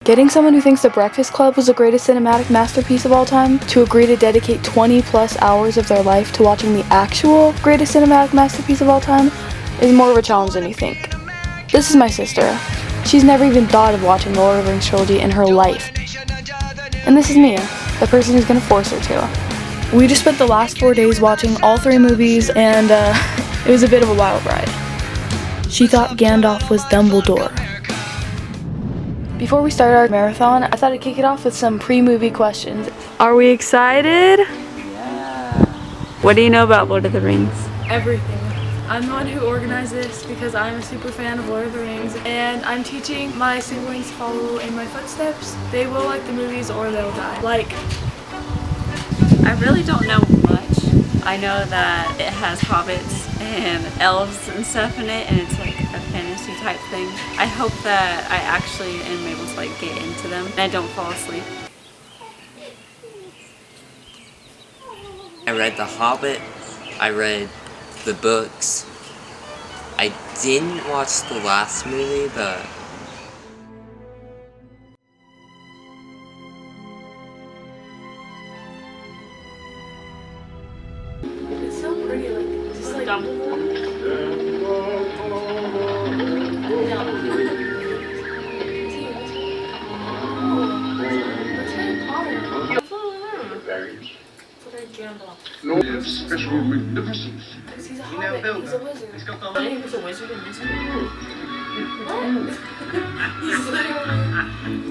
Getting someone who thinks The Breakfast Club was the greatest cinematic masterpiece of all time to agree to dedicate 20 plus hours of their life to watching the actual greatest cinematic masterpiece of all time is more of a challenge than you think. This is my sister. She's never even thought of watching the Lord of the Rings trilogy in her life. And this is Mia, the person who's gonna force her to. We just spent the last 4 days watching all 3 movies, and it was a bit of a wild ride. She thought Gandalf was Dumbledore. Before we started our marathon, I thought I'd kick it off with some pre-movie questions. Are we excited? Yeah. What do you know about Lord of the Rings? Everything. I'm the one who organized this because I'm a super fan of Lord of the Rings, and I'm teaching my siblings to follow in my footsteps. They will like the movies or they'll die. I really don't know much. I know that it has hobbits and elves and stuff in it, and it's like a fantasy type thing. I hope that I actually am able to like get into them and I don't fall asleep. I read The Hobbit, I read the books. I didn't watch the last movie, but it's so pretty, like, just like No special magnificence. because he's a hobbit, he's a wizard. He's a wizard in this movie. What?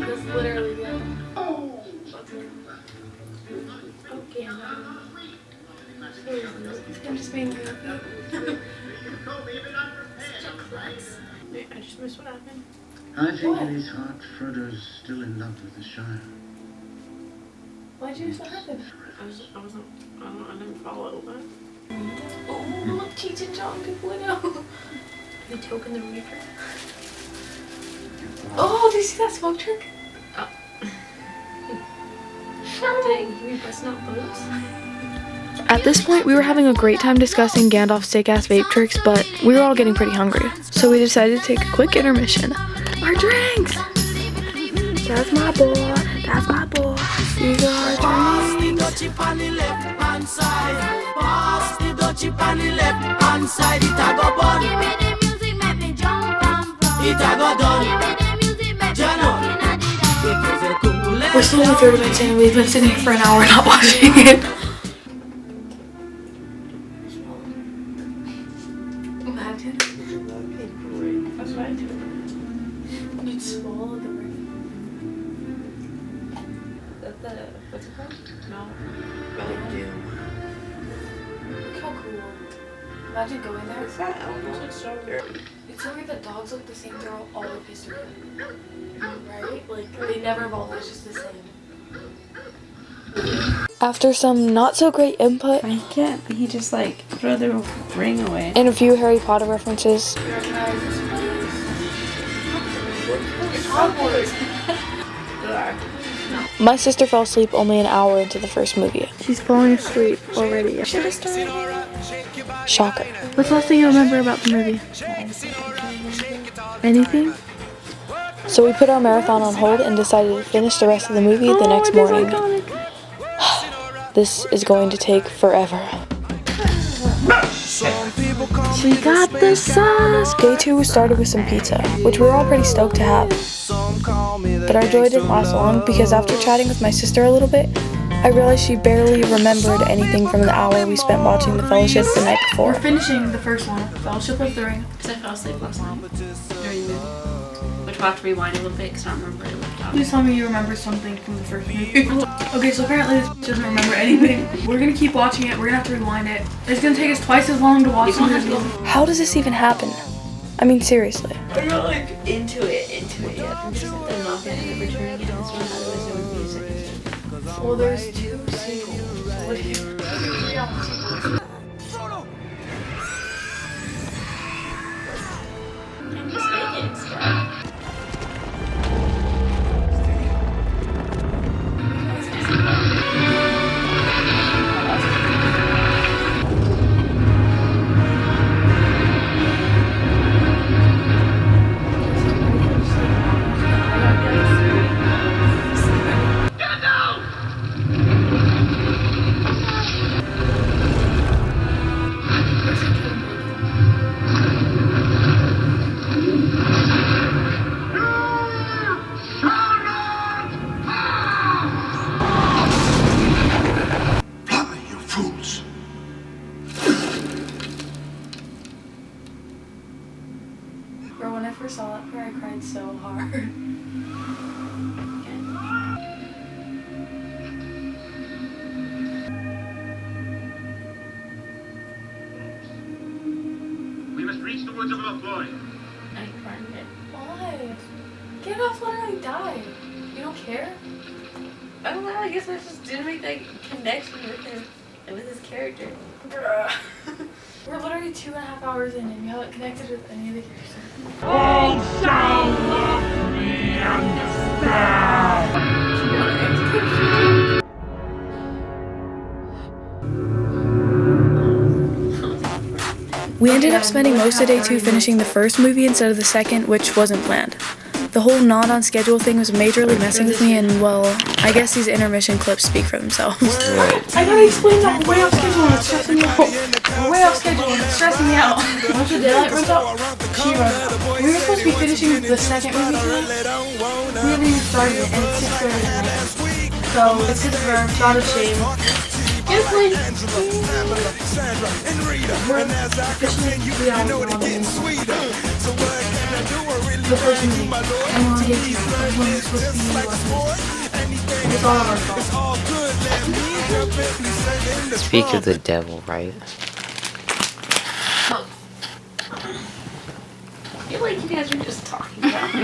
That's literally the okay, I'm just being goofy. I just missed what happened. I think in his heart Frodo's still in love with the Shire. Why'd you just what happened? I didn't follow that. Oh, Cheech and Chong, people know. The Token the Reaper. Oh, do you see that smoke trick? Dang, you busting out boats? At this point, we were having a great time discussing Gandalf's sick-ass vape tricks, but we were all getting pretty hungry. So we decided to take a quick intermission. Our drinks! That's my boy, that's my boy. These are our drinks. Pass the on the left hand side. Pass the dutchie on the left hand side. It a go bun. Give me the music, make me jump and from. It a go done. Give me the music, make me Jano. jump and Because a cool We're still only 30 minutes in and we've been sitting here for an hour not watching it. Imagine. That's what I do. You'd swallow the ring. What's it called? No. Look how cool. Imagine going there. That It's only the dogs look the same throughout all of history. Right? Like, they never evolved, it's just the same. After some not so great input I can't. He just like throw the ring away. and a few Harry Potter references, my sister fell asleep only an hour into the first movie. She's falling asleep already. Should have started. Shocker. What's the last thing you remember about the movie? Anything? So we put our marathon on hold and decided to finish the rest of the movie the next morning. This is going to take forever. She got the sauce! Day 2 started with some pizza, which we were all pretty stoked to have. But our joy didn't last long because after chatting with my sister a little bit, I realized she barely remembered anything from the hour we spent watching The Fellowship the night before. We're finishing the first one, Fellowship of the Ring. Because I fell asleep last night during the movie. Which we'll have to rewind a little bit because I don't remember it. Please tell me you remember something from the first movie. Okay, so apparently this doesn't remember anything. We're gonna keep watching it. We're gonna have to rewind it. It's gonna take us twice as long to watch the movie. How does this even happen? I mean, seriously. I'm not like into it yet. I'm just like they're not getting it, returning it. This one had always doing music. Well, there's 2 sequels. What do you... I'm just making stuff. speaks the words of love, boy. I burned it. Why? Gandalf literally died. You don't care? I don't know, I guess I just didn't make that connection with him and with his character. We're literally 2.5 hours in and you haven't connected with any of the characters. All shall love me understand. We ended up spending most of day 2 finishing the first movie instead of the second, which wasn't planned. The whole not on schedule thing was majorly messing with me, and well, I guess these intermission clips speak for themselves. I gotta explain that we're way off schedule and it's stressing me out. We're way off schedule and it's stressing me out. Once the daylight runs out, she runs out. We were supposed to be finishing the second movie tonight. We haven't even started it and it's 6:30 tonight. So it's because of her, not a shame. Yes, please. We're officially 3 hours long in the first movie. And we're on day 2. The first one was supposed to be watching. It's all our fault. Speak of the devil, right? I feel like you guys are just talking about me.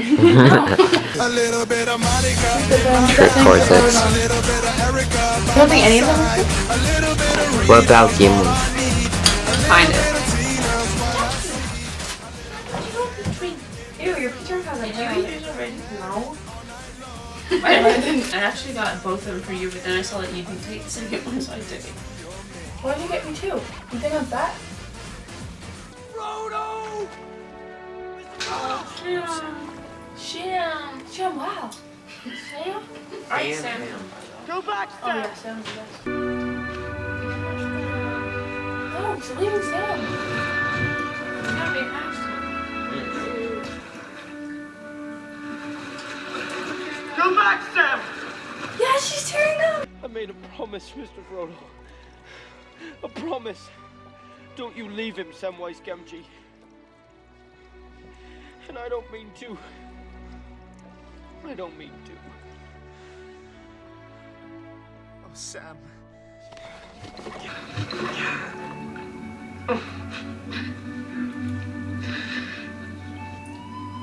A little bit of Monica. Cortex. You don't think any of them are good? What about Gimli? Kind of. Ew, your picture has a hair. No. I actually got both of them for you, but then I saw that you didn't take the second one, so I took it. Why'd you get me 2? You think I'm fat? Frodo! Sham, wow. Sam? Alright, Sam. Go back, Oh yeah, Sam's the best. No, he's leaving Sam. It's gotta be fast. Go back, Sam! Yeah, she's tearing up. I made a promise, Mr. Frodo. A promise. Don't you leave him, Samwise Gamgee. And I don't mean to. I don't mean to. Oh, Sam.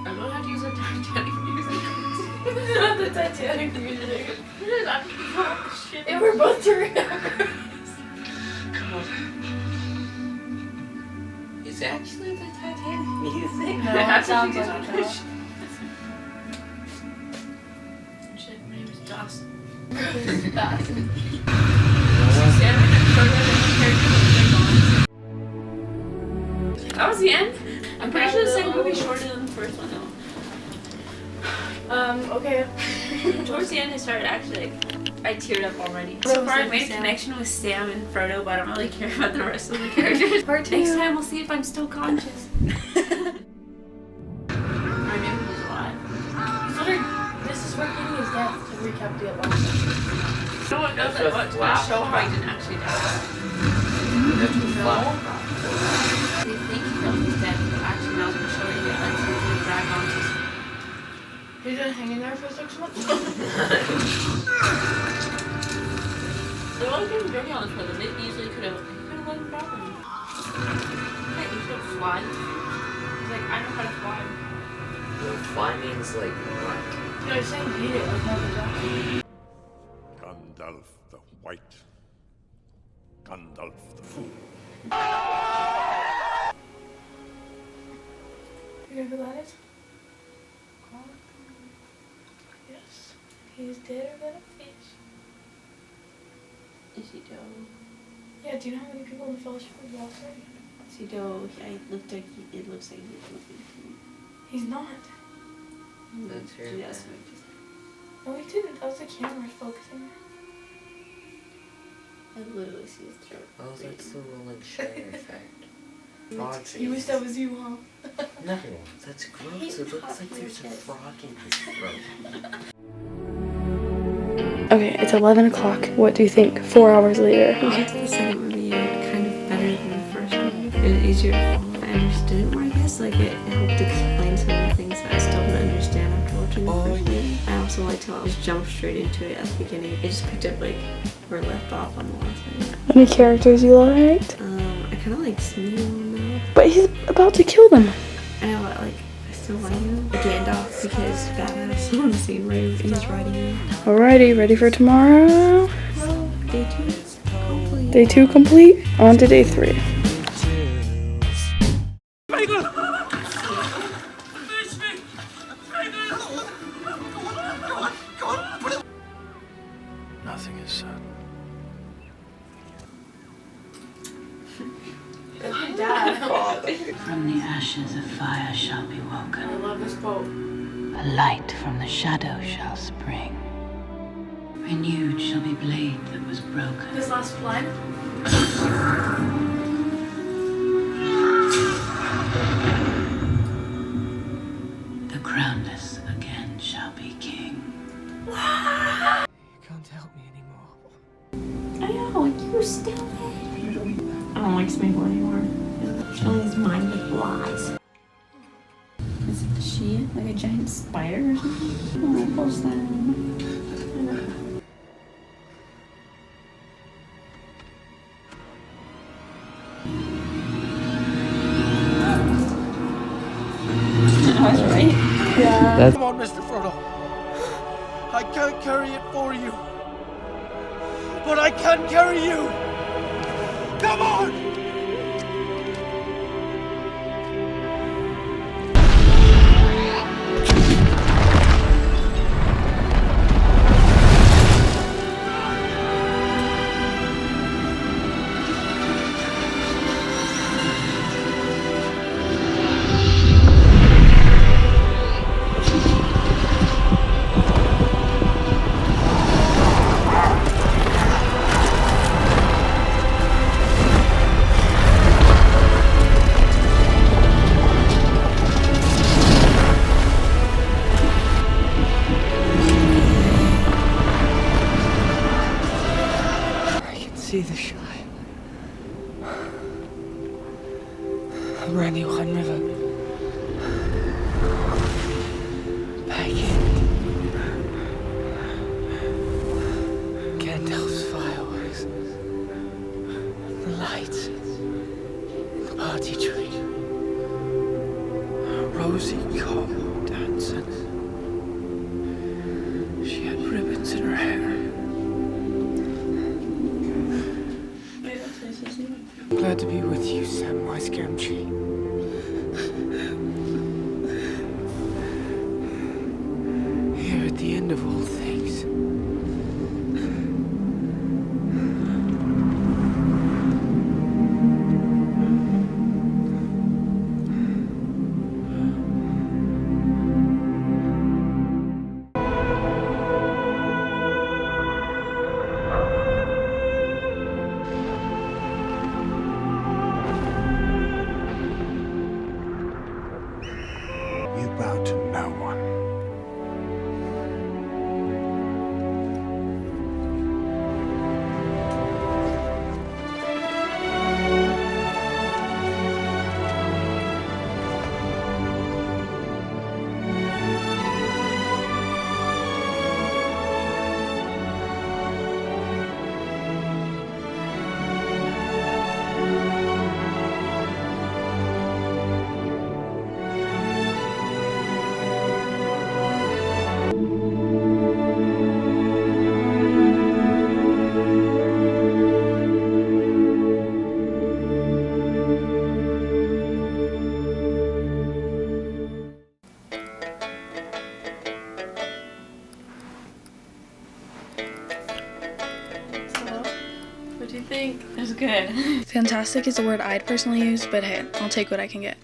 I'm gonna have to use a Titanic music. Not the Titanic music. Shit. And we're both tearing up. It's actually the Titanic music. No, it sounds like that. Shit, my name is Dawson. Dawson. That was the end? I'm pretty sure the second movie shorter than the first one though. Okay. Towards the end I started actually like, I teared up already. What So was far it, I made a Sam? connection with Sam and Frodo, but I don't really care about the rest of the characters. Part 2. Next time we'll see if I'm still conscious. I knew he was alive. He's literally, this is where Kitty is death, to recap the last one. No one knows that much. That show how he didn't actually die. That's They think he felt he's dead, but actually now it's going to show you that like something drag on to He's been hanging there for 6 months. They're all getting dirty on each other. They easily could have let him drop him. Hey, you should fly. He's like, I know how to fly. Well, fly means like what? No, he's saying beat it like Michael Jackson. Gandalf the White. Gandalf the Fool. You know who that is? Yes. He's deader than a fish. Is he dope? Yeah, do you know how many people in the Fellowship of Lost are? Is he dope? It looks like he's looking to me. He's not. That's your Yes. No, he didn't. That was the camera focusing. I literally see his throat. Oh, that's the rolling shutter effect. Frogs. You wish that was you, huh? No, that's gross. It looks like there's a frog in his throat. Okay, it's 11 o'clock. What do you think? 4 hours later. I liked the second movie kind of better than the first one. It was easier to follow. I understood it more, I guess. Like, it helped explain some of the things that I still didn't understand after watching the first movie. I also liked how I just jumped straight into it at the beginning. It just picked up, like, where it left off on the last one. Any characters you liked? I kind of like Smeagol now. But he's about to kill them. I know, but like, I still like him. Gandalf, because badass on the scene where he's riding him. Alrighty, ready for tomorrow? Well, day 2 is complete. Day 2 complete. On to day 3. Nothing is certain. From the ashes of fire shall be woken. I love this quote. A light from the shadow shall spring. Renewed shall be blade that was broken. This last line. The crownless again shall be king. You can't help me anymore. I know, you're still there. I don't like Smeagol anymore. Filling his mind with lies. Is she like a giant spider or something? Oh, poor Sam. I was right. Yeah. Come on, Mr. Frodo. I can't carry it for you. But I can carry you. Come on! See the shine. Around the Rhine River. Bagging. Gandalf's fireworks. The lights. The party tree. Rosie Cole dancing. She had ribbons in her hair. Glad to be with you, Samwise Gamgee. Here at the end of all things. You bow to no one. What do you think? It was good. Fantastic is the word I'd personally use, but hey, I'll take what I can get.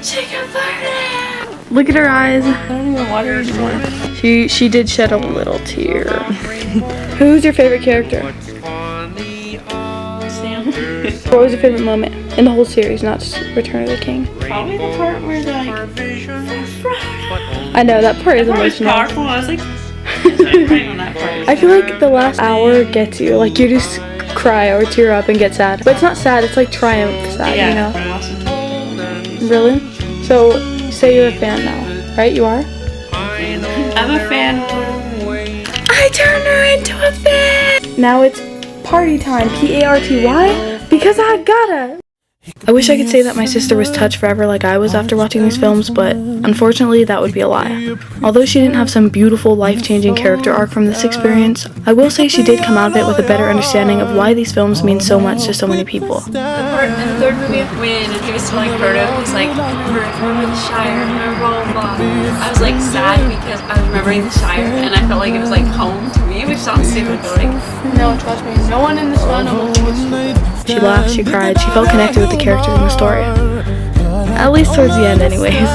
Chicken farting! Look at her eyes. I don't even water anymore. She did shed a little tear. Who's your favorite character? Sam. What was your favorite moment in the whole series, not just Return of the King? Probably the part where like I know, that part is that part was emotional. powerful. I was like, crying on that part. I feel like the last hour gets you. Like, you just cry or tear up and get sad. But it's not sad, it's like triumph sad, Yeah, you know? but I also Really? So, say you're a fan now, right? You are? I'm a fan. I turned her into a fan! Now it's party time. P-A-R-T. Why? Because I gotta. I wish I could say that my sister was touched forever like I was after watching these films, but unfortunately that would be a lie. Although she didn't have some beautiful, life-changing character arc from this experience, I will say she did come out of it with a better understanding of why these films mean so much to so many people. The part in the third movie when he was telling Frodo, he's like, remember the Shire, remember blah blah blah. I was like sad because I was remembering the Shire and I felt like it was like home to me, which sounds stupid, but like, No, trust me, no one in this fandom will think it's stupid. She laughed, she cried, she felt connected with the characters in the story. At least towards the end anyways.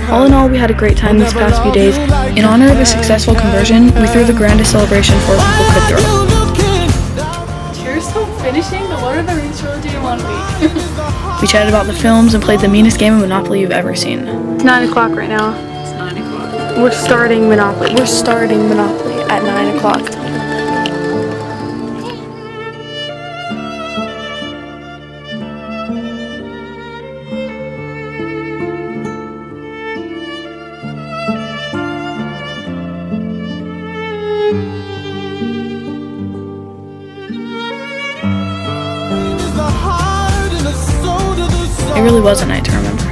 All in all, we had a great time these past few days. In honor of a successful conversion, we threw the grandest celebration four people could throw. You're still finishing the Lord of the Rings trilogy in 1 week. We chatted about the films and played the meanest game of Monopoly you've ever seen. It's 9 o'clock right now. it's 9 o'clock. We're starting Monopoly. We're starting Monopoly at 9 o'clock. It really was a night to remember.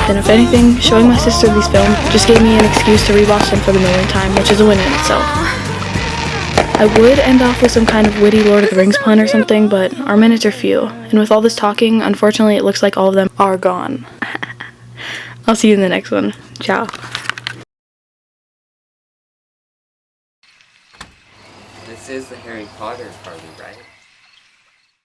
And if anything, showing my sister these films just gave me an excuse to rewatch them for the millionth time, which is a win in itself. I would end off with some kind of witty Lord of the Rings pun or something, but our minutes are few, and with all this talking, unfortunately it looks like all of them are gone. I'll see you in the next one. Ciao. This is the Harry Potter party, right?